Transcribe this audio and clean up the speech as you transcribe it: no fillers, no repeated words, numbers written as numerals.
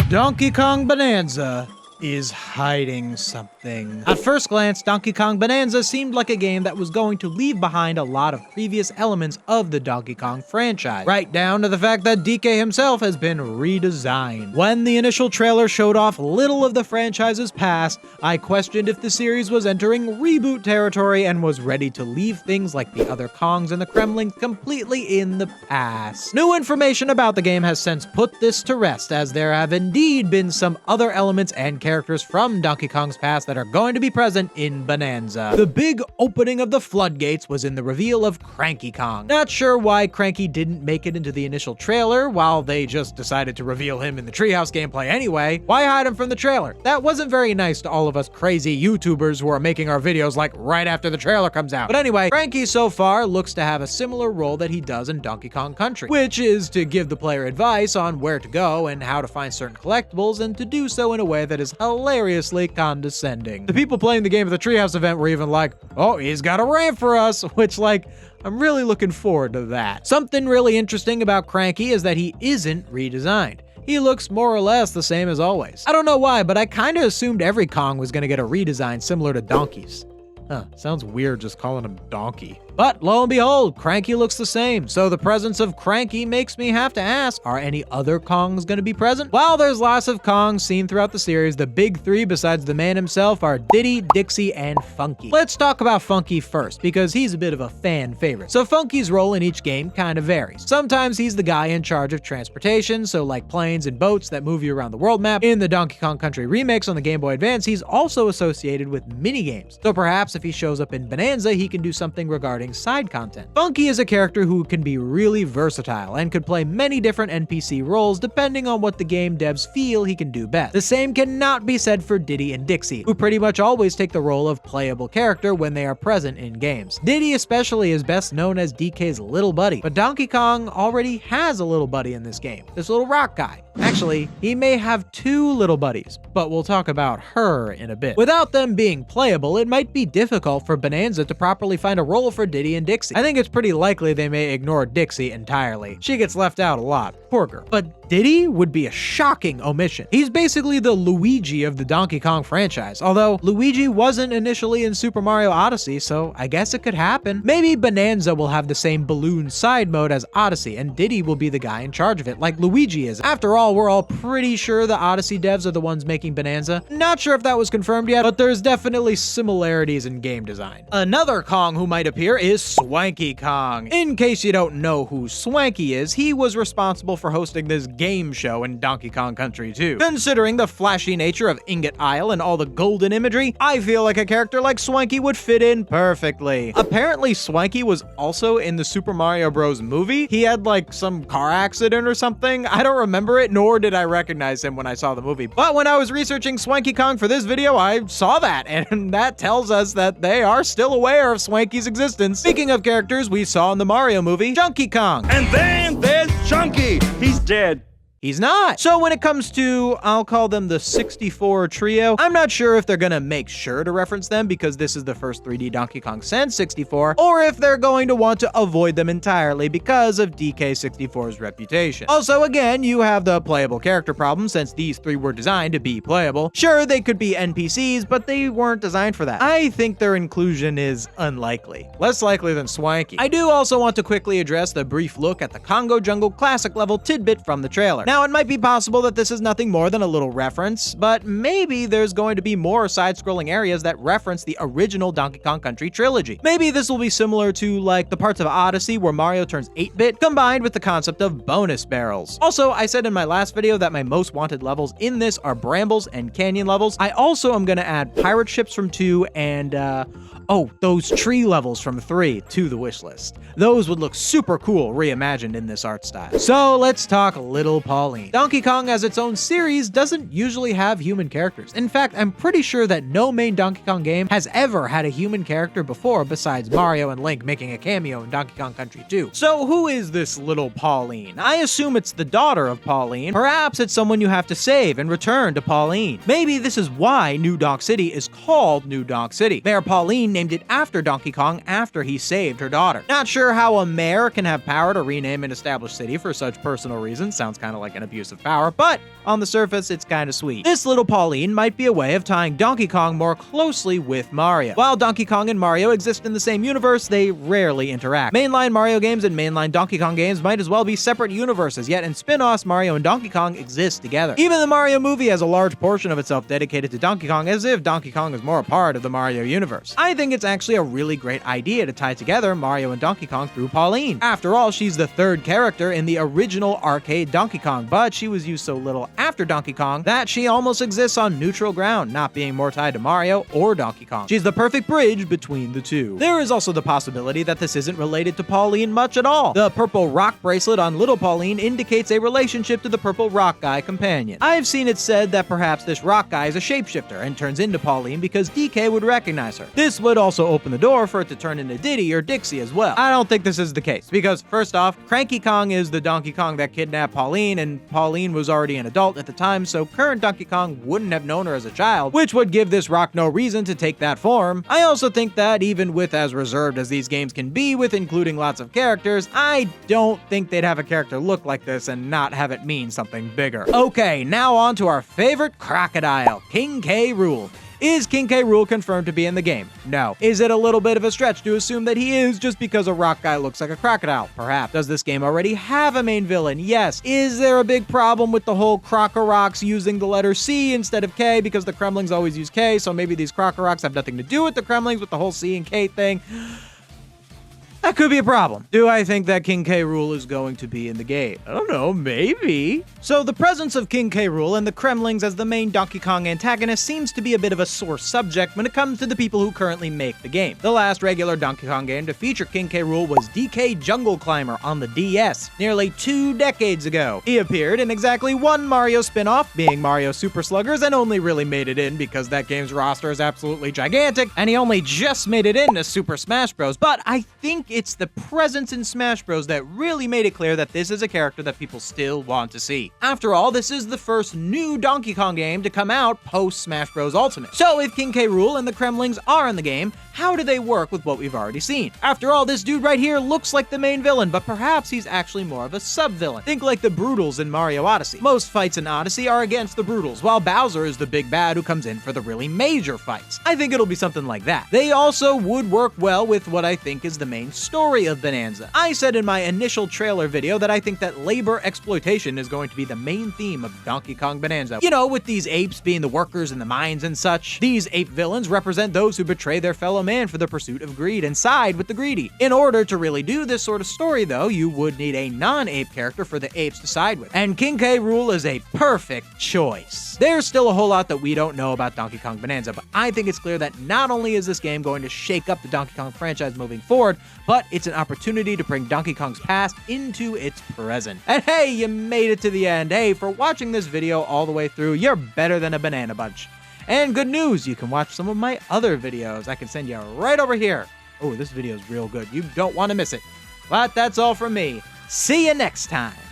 Donkey Kong Bananza is hiding something. At first glance, Donkey Kong Bananza seemed like a game that was going to leave behind a lot of previous elements of the Donkey Kong franchise, right down to the fact that DK himself has been redesigned. When the initial trailer showed off little of the franchise's past, I questioned if the series was entering reboot territory and was ready to leave things like the other Kongs and the Kremlings completely in the past. New information about the game has since put this to rest, as there have indeed been some other elements and characters from Donkey Kong's past that are going to be present in Bananza. The big opening of the floodgates was in the reveal of Cranky Kong. Not sure why Cranky didn't make it into the initial trailer, while they just decided to reveal him in the Treehouse gameplay anyway. Why hide him from the trailer? That wasn't very nice to all of us crazy YouTubers who are making our videos like right after the trailer comes out. But anyway, Cranky so far looks to have a similar role that he does in Donkey Kong Country, which is to give the player advice on where to go and how to find certain collectibles, and to do so in a way that is hilariously condescending. The people playing the game at the Treehouse event were even like, oh, he's got a rant for us, which, like, I'm really looking forward to that. Something really interesting about Cranky is that he isn't redesigned. He looks more or less the same as always. I don't know why, but I kinda assumed every Kong was gonna get a redesign similar to Donkey's. Sounds weird just calling him Donkey. But lo and behold, Cranky looks the same. So the presence of Cranky makes me have to ask, are any other Kongs gonna be present? While there's lots of Kongs seen throughout the series, the big three besides the man himself are Diddy, Dixie, and Funky. Let's talk about Funky first, because he's a bit of a fan favorite. So Funky's role in each game kind of varies. Sometimes he's the guy in charge of transportation, so like planes and boats that move you around the world map. In the Donkey Kong Country remakes on the Game Boy Advance, he's also associated with minigames. So perhaps if he shows up in Bananza, he can do something regarding side content. Funky is a character who can be really versatile and could play many different NPC roles depending on what the game devs feel he can do best. The same cannot be said for Diddy and Dixie, who pretty much always take the role of playable character when they are present in games. Diddy especially is best known as DK's little buddy, but Donkey Kong already has a little buddy in this game, this little rock guy. Actually, he may have two little buddies, but we'll talk about her in a bit. Without them being playable, it might be difficult for Bananza to properly find a role for Diddy and Dixie. I think it's pretty likely they may ignore Dixie entirely. She gets left out a lot. Poor girl. But Diddy would be a shocking omission. He's basically the Luigi of the Donkey Kong franchise, although Luigi wasn't initially in Super Mario Odyssey, so I guess it could happen. Maybe Bananza will have the same balloon side mode as Odyssey, and Diddy will be the guy in charge of it, like Luigi is. After all, we're all pretty sure the Odyssey devs are the ones making Bananza. Not sure if that was confirmed yet, but there's definitely similarities in game design. Another Kong who might appear is Swanky Kong. In case you don't know who Swanky is, he was responsible for hosting this game show in Donkey Kong Country 2. Considering the flashy nature of Ingot Isle and all the golden imagery, I feel like a character like Swanky would fit in perfectly. Apparently, Swanky was also in the Super Mario Bros. Movie. He had like some car accident or something. I don't remember it, nor did I recognize him when I saw the movie. But when I was researching Swanky Kong for this video, I saw that, and that tells us that they are still aware of Swanky's existence. Speaking of characters we saw in the Mario movie, Donkey Kong. And then there's Chunky. He's dead. He's not. So when it comes to, I'll call them the 64 trio, I'm not sure if they're gonna make sure to reference them because this is the first 3D Donkey Kong since 64, or if they're going to want to avoid them entirely because of DK64's reputation. Also, again, you have the playable character problem since these three were designed to be playable. Sure, they could be NPCs, but they weren't designed for that. I think their inclusion is unlikely. Less likely than Swanky. I do also want to quickly address the brief look at the Congo Jungle Classic level tidbit from the trailer. Now, it might be possible that this is nothing more than a little reference, but maybe there's going to be more side-scrolling areas that reference the original Donkey Kong Country trilogy. Maybe this will be similar to, like, the parts of Odyssey where Mario turns 8-bit, combined with the concept of bonus barrels. Also, I said in my last video that my most wanted levels in this are brambles and canyon levels. I also am gonna add pirate ships from 2 and, those tree levels from 3 to the wish list. Those would look super cool reimagined in this art style. So let's talk Little Pauline. Donkey Kong as its own series doesn't usually have human characters. In fact, I'm pretty sure that no main Donkey Kong game has ever had a human character before besides Mario and Link making a cameo in Donkey Kong Country 2. So who is this Little Pauline? I assume it's the daughter of Pauline. Perhaps it's someone you have to save and return to Pauline. Maybe this is why New Donk City is called New Donk City. Mayor Pauline named it after Donkey Kong after he saved her daughter. Not sure how a mayor can have power to rename an established city for such personal reasons. Sounds kind of like like an abuse of power, but on the surface, it's kinda sweet. This little Pauline might be a way of tying Donkey Kong more closely with Mario. While Donkey Kong and Mario exist in the same universe, they rarely interact. Mainline Mario games and mainline Donkey Kong games might as well be separate universes, yet in spin-offs, Mario and Donkey Kong exist together. Even the Mario movie has a large portion of itself dedicated to Donkey Kong, as if Donkey Kong is more a part of the Mario universe. I think it's actually a really great idea to tie together Mario and Donkey Kong through Pauline. After all, she's the third character in the original arcade Donkey Kong, but she was used so little after Donkey Kong that she almost exists on neutral ground, not being more tied to Mario or Donkey Kong. She's the perfect bridge between the two. There is also the possibility that this isn't related to Pauline much at all. The purple rock bracelet on little Pauline indicates a relationship to the purple rock guy companion. I've seen it said that perhaps this rock guy is a shapeshifter and turns into Pauline because DK would recognize her. This would also open the door for it to turn into Diddy or Dixie as well. I don't think this is the case, because first off, Cranky Kong is the Donkey Kong that kidnapped Pauline, and Pauline was already an adult at the time, so current Donkey Kong wouldn't have known her as a child, which would give this rock no reason to take that form. I also think that even with as reserved as these games can be with including lots of characters, I don't think they'd have a character look like this and not have it mean something bigger. Okay, now on to our favorite crocodile, King K. Rool. Is King K. Rool confirmed to be in the game? No. Is it a little bit of a stretch to assume that he is just because a rock guy looks like a crocodile? Perhaps. Does this game already have a main villain? Yes. Is there a big problem with the whole Crocorox using the letter C instead of K because the Kremlings always use K, so maybe these Crocorox have nothing to do with the Kremlings with the whole C and K thing? That could be a problem. Do I think that King K. Rool is going to be in the game? I don't know, maybe. So the presence of King K. Rool and the Kremlings as the main Donkey Kong antagonist seems to be a bit of a sore subject when it comes to the people who currently make the game. The last regular Donkey Kong game to feature King K. Rool was DK Jungle Climber on the DS, nearly 2 decades ago. He appeared in exactly one Mario spin-off, being Mario Super Sluggers, and only really made it in because that game's roster is absolutely gigantic, and he only just made it into Super Smash Bros. But I think it's the presence in Smash Bros. That really made it clear that this is a character that people still want to see. After all, this is the first new Donkey Kong game to come out post Smash Bros. Ultimate. So if King K. Rool and the Kremlings are in the game, how do they work with what we've already seen? After all, this dude right here looks like the main villain, but perhaps he's actually more of a sub-villain. Think like the Brutals in Mario Odyssey. Most fights in Odyssey are against the Brutals, while Bowser is the big bad who comes in for the really major fights. I think it'll be something like that. They also would work well with what I think is the main story of Bananza. I said in my initial trailer video that I think that labor exploitation is going to be the main theme of Donkey Kong Bananza. You know, with these apes being the workers in the mines and such. These ape villains represent those who betray their fellow man for the pursuit of greed and side with the greedy. In order to really do this sort of story, though, you would need a non-ape character for the apes to side with. And King K. Rool is a perfect choice. There's still a whole lot that we don't know about Donkey Kong Bananza, but I think it's clear that not only is this game going to shake up the Donkey Kong franchise moving forward, but it's an opportunity to bring Donkey Kong's past into its present. And hey, you made it to the end. Hey, for watching this video all the way through, you're better than a banana bunch. And good news, you can watch some of my other videos. I can send you right over here. Oh, this video is real good. You don't want to miss it. But that's all from me. See you next time.